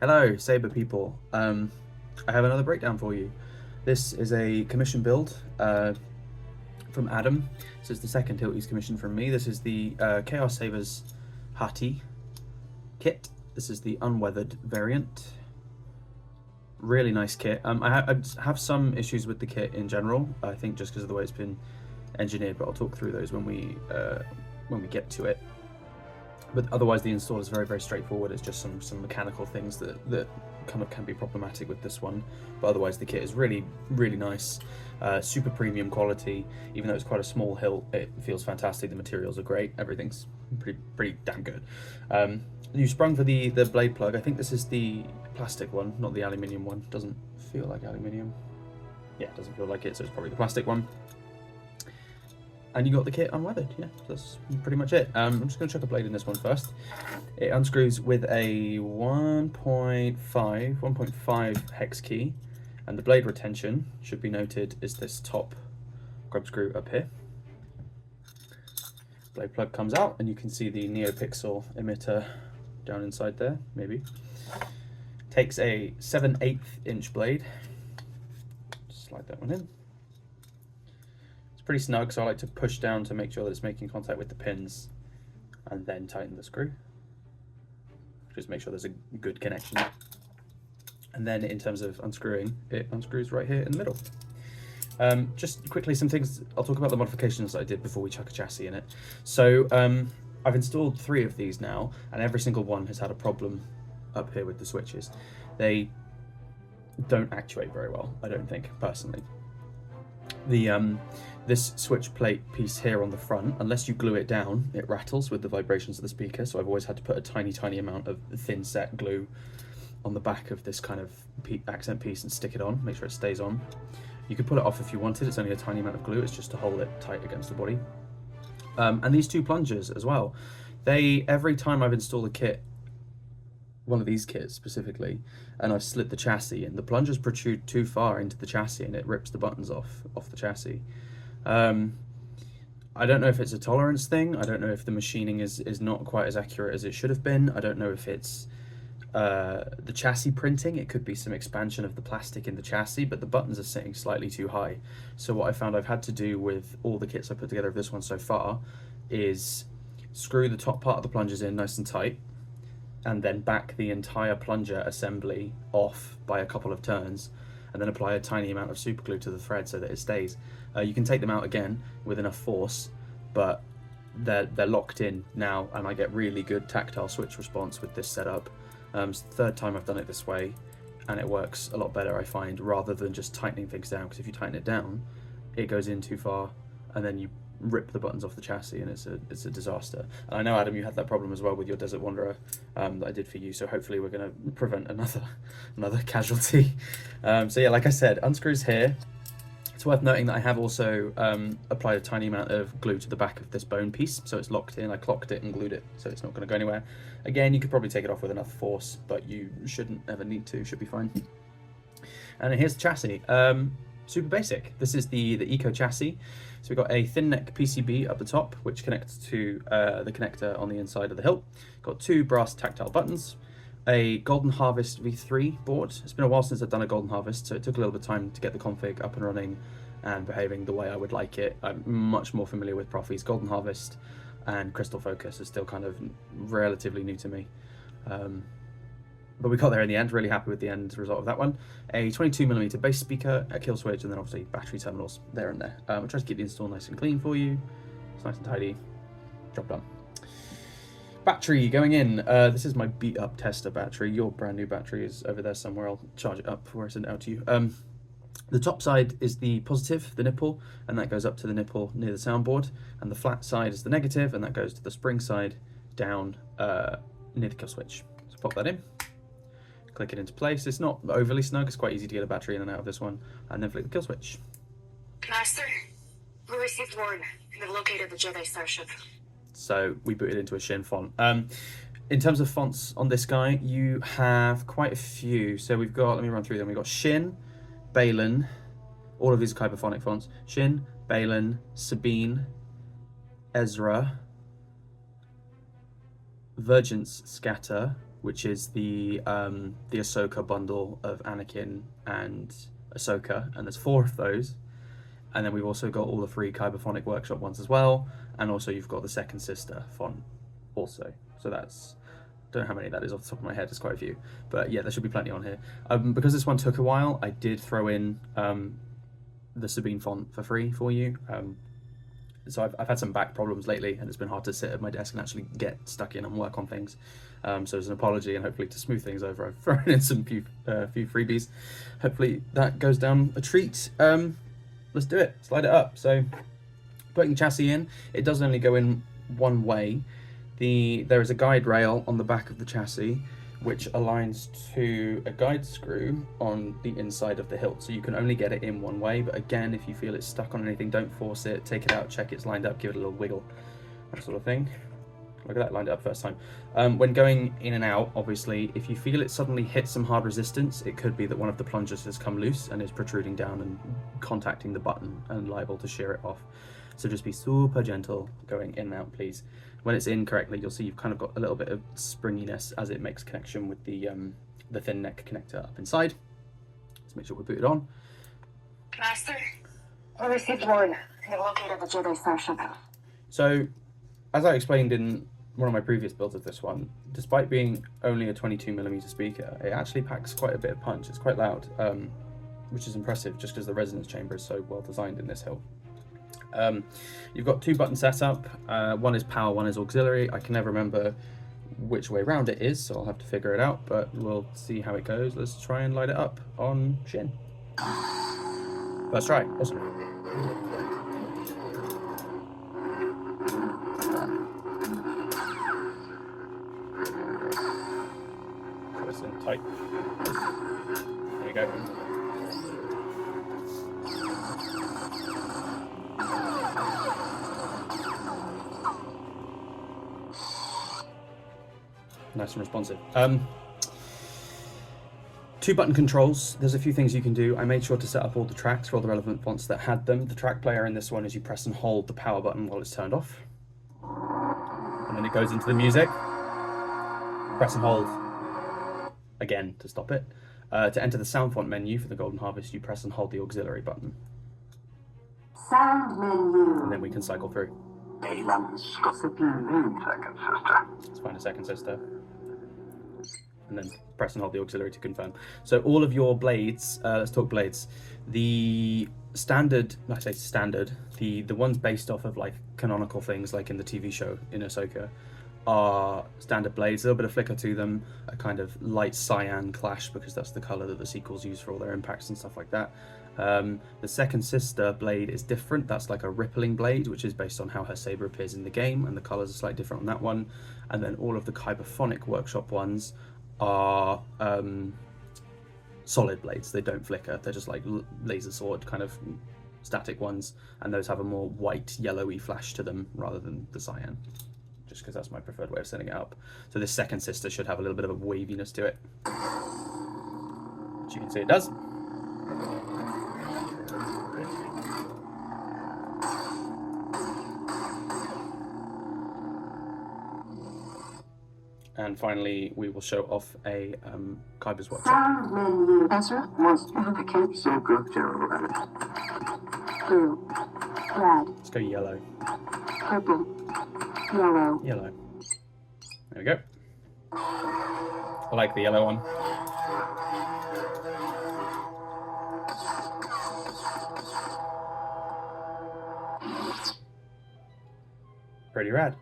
Hello, Saber people. I have another breakdown for you. This is a commission build from Adam. This is the second hilt he's commissioned from me. This is the krsabers HATI kit. This is the unweathered variant. Really nice kit. I have some issues with the kit in general. I think just because of the way it's been engineered, but I'll talk through those when we get to it. But otherwise the install is very, very straightforward. It's just some mechanical things that kind of can be problematic with this one. But otherwise the kit is really, really nice. Super premium quality. Even though it's quite a small hilt, it feels fantastic. The materials are great. Everything's pretty damn good. You sprung for the blade plug. I think this is the plastic one, not the aluminium one. Doesn't feel like aluminium. Yeah, it doesn't feel like it, so it's probably the plastic one. And you got the kit unweathered. Yeah, that's pretty much it. I'm just going to chuck a blade in this one first. It unscrews with a 1.5 hex key, and the blade retention, should be noted, is this top grub screw up here. Blade plug comes out, and you can see the neopixel emitter down inside there, maybe. Takes a 7/8 inch blade. Just slide that one in. Pretty snug, so I like to push down to make sure that it's making contact with the pins and then tighten the screw. Just make sure there's a good connection. And then in terms of unscrewing, it unscrews right here in the middle. Just quickly, some things, I'll talk about the modifications that I did before we chuck a chassis in it. So I've installed 3 of these now, and every single one has had a problem up here with the switches. They don't actuate very well, I don't think, personally. This switch plate piece here on the front, unless you glue it down, it rattles with the vibrations of the speaker, so I've always had to put a tiny amount of thin set glue on the back of this kind of accent piece and stick it on, make sure it stays on. You could pull it off if you wanted, it's only a tiny amount of glue, it's just to hold it tight against the body. And these 2 plungers as well, every time I've installed a kit, one of these kits specifically, and I've slid the chassis and the plungers protrude too far into the chassis and it rips the buttons off the chassis. I don't know if it's a tolerance thing. I don't know if the machining is not quite as accurate as it should have been. I don't know if it's the chassis printing. It could be some expansion of the plastic in the chassis, but the buttons are sitting slightly too high. So what I found I've had to do with all the kits I put together of this one so far is screw the top part of the plungers in nice and tight, and then back the entire plunger assembly off by a couple of turns, and then apply a tiny amount of super glue to the thread so that it stays. You can take them out again with enough force, but they're locked in now, and I get really good tactile switch response with this setup. It's the 3rd time I've done it this way, and it works a lot better, I find, rather than just tightening things down, because if you tighten it down, it goes in too far, and then you rip the buttons off the chassis, and it's a disaster. And I know, Adam, you had that problem as well with your Desert Wanderer that I did for you, so hopefully we're going to prevent another casualty. So yeah, like I said, unscrews here. It's worth noting that I have also applied a tiny amount of glue to the back of this bone piece, so it's locked in. I clocked it and glued it, so it's not going to go anywhere. Again, you could probably take it off with enough force, but you shouldn't ever need to, should be fine. And here's the chassis. Super basic. This is the Eco chassis. So we've got a thin neck PCB up the top, which connects to the connector on the inside of the hilt. Got 2 brass tactile buttons, a Golden Harvest V3 board. It's been a while since I've done a Golden Harvest, so it took a little bit of time to get the config up and running and behaving the way I would like it. I'm much more familiar with Proffie's. Golden Harvest and Crystal Focus is still kind of relatively new to me. But we got there in the end, really happy with the end result of that one. A 22mm bass speaker, a kill switch, and then obviously battery terminals there and there. I'll try to keep the install nice and clean for you. It's nice and tidy. Job done. Battery going in. This is my beat up tester battery. Your brand new battery is over there somewhere. I'll charge it up before I send it out to you. The top side is the positive, the nipple, and that goes up to the nipple near the soundboard. And the flat side is the negative, and that goes to the spring side down near the kill switch. So pop that in. Click it into place. It's not overly snug. It's quite easy to get a battery in and out of this one. And then flick the kill switch. Master, we received word. They've located the Jedi starship. So we booted into a Shin font. In terms of fonts on this guy, you have quite a few. So we've got, let me run through them. We've got Shin, Balin, all of these kyberphonic fonts. Shin, Balin, Sabine, Ezra, Vergence Scatter, which is the Ahsoka bundle of Anakin and Ahsoka, and there's 4 of those. And then we've also got all the free Kyberphonic workshop ones as well, and also you've got the second sister font also. So that's, don't know how many that is off the top of my head, there's quite a few, but yeah, there should be plenty on here. Because this one took a while, I did throw in the Sabine font for free for you. So I've had some back problems lately, and it's been hard to sit at my desk and actually get stuck in and work on things. So as an apology, and hopefully to smooth things over, I've thrown in some few freebies. Hopefully that goes down a treat. Let's do it, slide it up. So putting chassis in, it does only go in one way. There is a guide rail on the back of the chassis, which aligns to a guide screw on the inside of the hilt. So you can only get it in one way, but again, if you feel it's stuck on anything, don't force it, take it out, check it's lined up, give it a little wiggle, that sort of thing. Look at that, lined it up first time. When going in and out, obviously, if you feel it suddenly hit some hard resistance, it could be that one of the plungers has come loose and is protruding down and contacting the button and liable to shear it off. So just be super gentle going in and out, please. When it's in correctly, you'll see you've kind of got a little bit of springiness as it makes connection with the thin neck connector up inside. Let's make sure we put it on. Master, we received word. They located the Jedi starship. So, as I explained in one of my previous builds of this one, despite being only a 22mm speaker, it actually packs quite a bit of punch. It's quite loud, which is impressive just because the resonance chamber is so well designed in this hilt. You've got 2 buttons set up. One is power, one is auxiliary. I can never remember which way round it is, so I'll have to figure it out, but we'll see how it goes. Let's try and light it up on Shin. First try, awesome. Press in tight. There we go. Nice and responsive. 2 button controls. There's a few things you can do. I made sure to set up all the tracks for all the relevant fonts that had them. The track player in this one is you press and hold the power button while it's turned off. And then it goes into the music. Press and hold again to stop it. To enter the sound font menu for the Golden Harvest, you press and hold the auxiliary button. Sound menu. And then we can cycle through. Second sister. Let's find a second sister. And then press and hold the auxiliary to confirm. So all of your blades, let's talk blades. The standard, I say standard, the ones based off of like canonical things like in the TV show in Ahsoka are standard blades, a little bit of flicker to them, a kind of light cyan clash because that's the color that the sequels use for all their impacts and stuff like that. The second sister blade is different. That's like a rippling blade, which is based on how her saber appears in the game, and the colors are slightly different on that one. And then all of the kyberphonic workshop ones are solid blades. They don't flicker. They're just like laser sword kind of static ones, and those have a more white yellowy flash to them rather than the cyan, just because that's my preferred way of setting it up. So this second sister should have a little bit of a waviness to it, which you can see it does. And finally, we will show off a Kybers workshop. Sound menu. Answer was indicate sober general rabbit. Blue. Red. Let's go yellow. Purple. Yellow. Yellow. There we go. I like the yellow one. Pretty rad.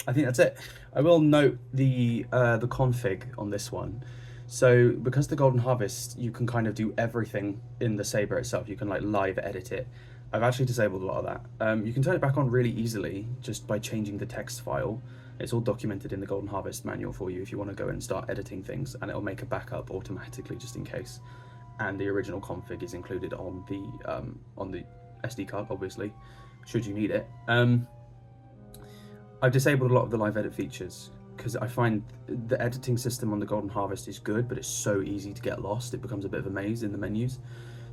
I think that's it. I will note the config on this one. So because the Golden Harvest, you can kind of do everything in the saber itself. You can like live edit it. I've actually disabled a lot of that. You can turn it back on really easily just by changing the text file. It's all documented in the Golden Harvest manual for you if you want to go and start editing things, and it'll make a backup automatically just in case. And the original config is included on the SD card, obviously, should you need it. I've disabled a lot of the live edit features because I find the editing system on the Golden Harvest is good, but it's so easy to get lost. It becomes a bit of a maze in the menus.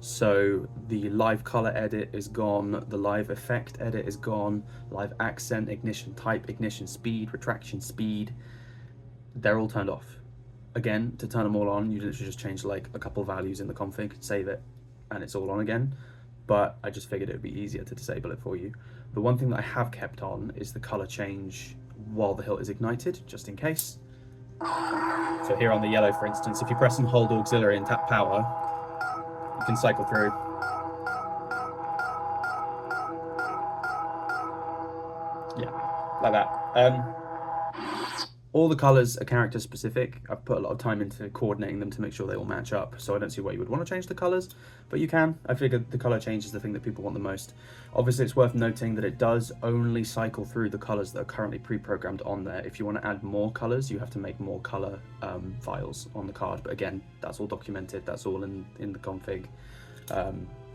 So the live color edit is gone, the live effect edit is gone, live accent, ignition type, ignition speed, retraction speed, they're all turned off. Again, to turn them all on, you literally just change like a couple values in the config, save it, and it's all on again. But I just figured it would be easier to disable it for you. The one thing that I have kept on is the color change while the hilt is ignited, just in case. So here on the yellow, for instance, if you press and hold auxiliary and tap power, you can cycle through. Yeah, like that. All the colors are character specific. I've put a lot of time into coordinating them to make sure they all match up, so I don't see why you would want to change the colors, but you can. I figured the color change is the thing that people want the most. Obviously, it's worth noting that it does only cycle through the colors that are currently pre-programmed on there. If you want to add more colors, you have to make more color files on the card, but again, that's all documented, that's all in the config.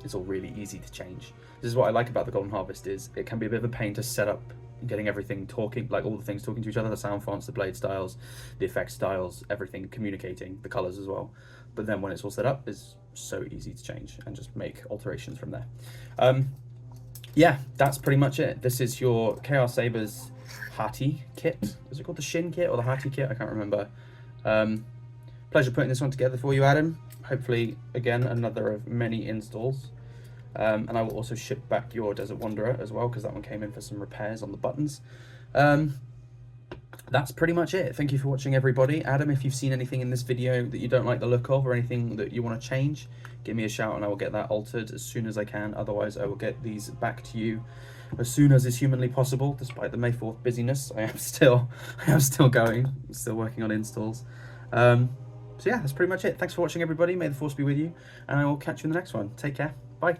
It's all really easy to change. This is what I like about the Golden Harvest, is it can be a bit of a pain to set up getting everything talking, like all the things talking to each other, the sound fonts, the blade styles, the effect styles, everything communicating, the colors as well. But then when it's all set up, it's so easy to change and just make alterations from there. Yeah, that's pretty much it. This is your krsabers HATI kit. Is it called the Shin kit or the HATI kit? I can't remember. Pleasure putting this one together for you, Adam. Hopefully, again, another of many installs. And I will also ship back your Desert Wanderer as well, because that one came in for some repairs on the buttons. That's pretty much it. Thank you for watching, everybody. Adam, if you've seen anything in this video that you don't like the look of, or anything that you want to change, give me a shout and I will get that altered as soon as I can. Otherwise, I will get these back to you as soon as is humanly possible. Despite the May 4th busyness, I am still going. I'm still working on installs. So yeah, that's pretty much it. Thanks for watching, everybody. May the force be with you, and I will catch you in the next one. Take care. Bye.